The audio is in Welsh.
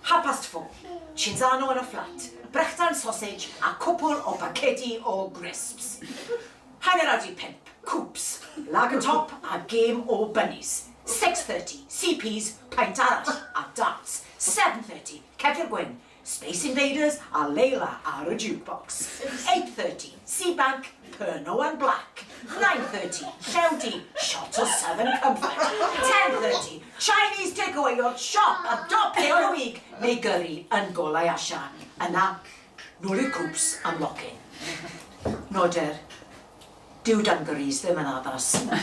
4:30. Cinzano yn y fflat. Brechdan sausage a cwpl o bacedi o crisps. 5:05. Coops. Lag and top a game o bunnies. 6:30. CPs, pint arall a darts. 7:30. Cefr Gwyn. Space Invaders a Leila ar y jukebox. 8:30. Seabank, Pernod and Black. 9:30. Llewdi, shot o Southern Comfort. 10:30. Chinese takeaway o'r siop a dop neu o'r wig neu gyrru yn golau asia. Yna, nôl i'r cwps am locyn. Noder, dyw Dungarees ddim yn addas. Na,